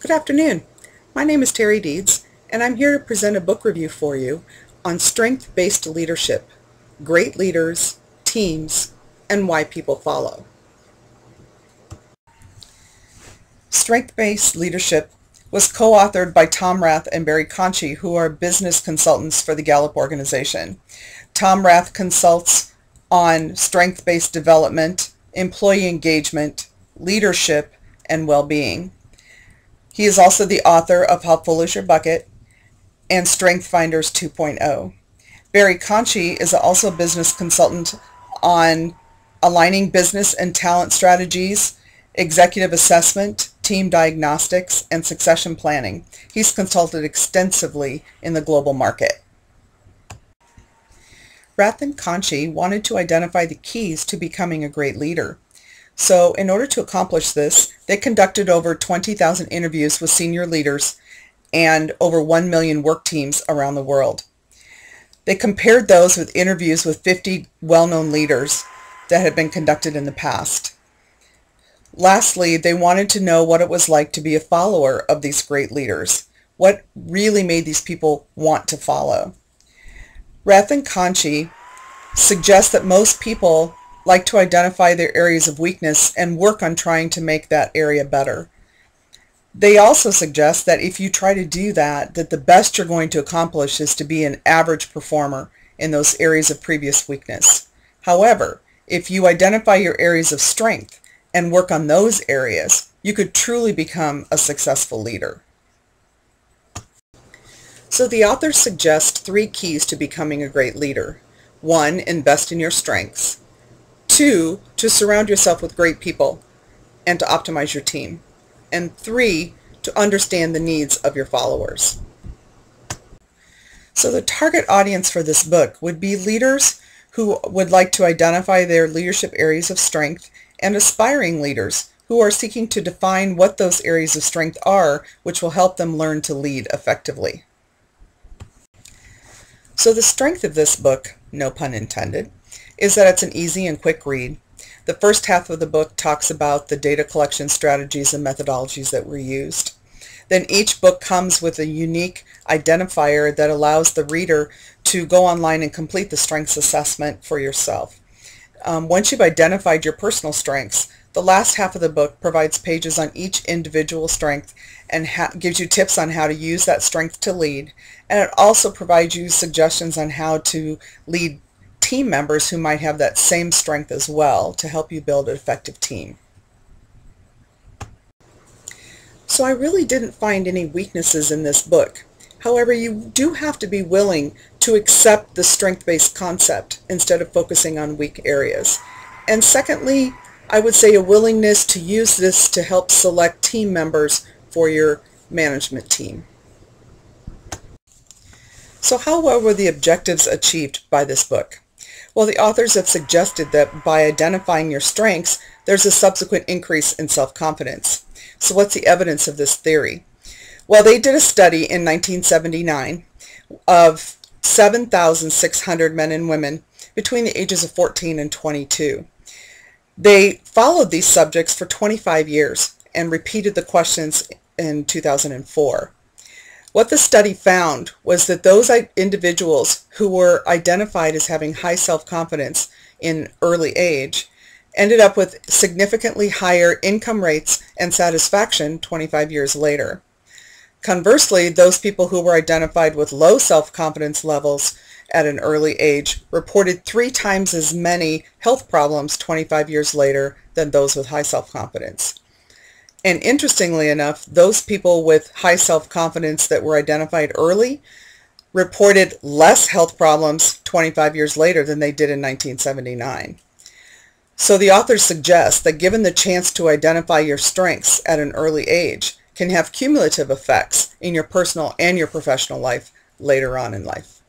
Good afternoon. My name is Terry Deeds, and I'm here to present a book review for you on strength-based leadership, great leaders, teams, and why people follow. Strength-based leadership was co-authored by Tom Rath and Barry Conchie, who are business consultants for the Gallup organization. Tom Rath consults on strength-based development, employee engagement, leadership, and well-being. He is also the author of How Full Is Your Bucket and Strength Finders 2.0. Barry Conchie is also a business consultant on aligning business and talent strategies, executive assessment, team diagnostics, and succession planning. He's consulted extensively in the global market. Rath and Conchie wanted to identify the keys to becoming a great leader. So in order to accomplish this, they conducted over 20,000 interviews with senior leaders and over 1 million work teams around the world. They compared those with interviews with 50 well-known leaders that had been conducted in the past. Lastly, they wanted to know what it was like to be a follower of these great leaders. What really made these people want to follow? Rath and Conchie suggest that most people like to identify their areas of weakness and work on trying to make that area better. They also suggest that if you try to do that the best you're going to accomplish is to be an average performer in those areas of previous weakness. However, if you identify your areas of strength and work on those areas, you could truly become a successful leader. So the authors suggest 3 keys to becoming a great leader. 1, invest in your strengths. 2, to surround yourself with great people and to optimize your team. And 3, to understand the needs of your followers. So the target audience for this book would be leaders who would like to identify their leadership areas of strength and aspiring leaders who are seeking to define what those areas of strength are, which will help them learn to lead effectively. So the strength of this book, no pun intended, is that it's an easy and quick read. The first half of the book talks about the data collection strategies and methodologies that were used. Then each book comes with a unique identifier that allows the reader to go online and complete the strengths assessment for yourself. Once you've identified your personal strengths, the last half of the book provides pages on each individual strength and gives you tips on how to use that strength to lead. And it also provides you suggestions on how to lead team members who might have that same strength as well to help you build an effective team. So I really didn't find any weaknesses in this book. However, you do have to be willing to accept the strength-based concept instead of focusing on weak areas. And secondly, I would say a willingness to use this to help select team members for your management team. So how well were the objectives achieved by this book? Well, the authors have suggested that by identifying your strengths, there's a subsequent increase in self-confidence. So what's the evidence of this theory? Well, they did a study in 1979 of 7,600 men and women between the ages of 14 and 22. They followed these subjects for 25 years and repeated the questions in 2004. What the study found was that those individuals who were identified as having high self-confidence in early age ended up with significantly higher income rates and satisfaction 25 years later. Conversely, those people who were identified with low self-confidence levels at an early age reported 3 times as many health problems 25 years later than those with high self-confidence. And interestingly enough, those people with high self-confidence that were identified early reported less health problems 25 years later than they did in 1979. So the authors suggest that given the chance to identify your strengths at an early age can have cumulative effects in your personal and your professional life later on in life.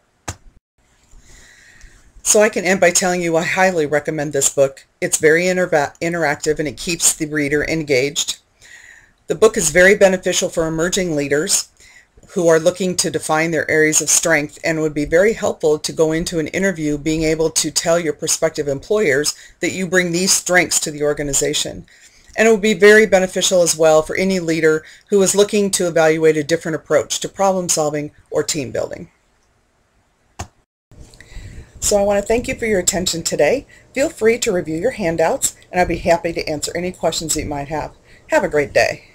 So I can end by telling you I highly recommend this book. It's very interactive and it keeps the reader engaged. The book is very beneficial for emerging leaders who are looking to define their areas of strength and would be very helpful to go into an interview being able to tell your prospective employers that you bring these strengths to the organization. And it will be very beneficial as well for any leader who is looking to evaluate a different approach to problem solving or team building. So I want to thank you for your attention today. Feel free to review your handouts, and I'd be happy to answer any questions that you might have. Have a great day.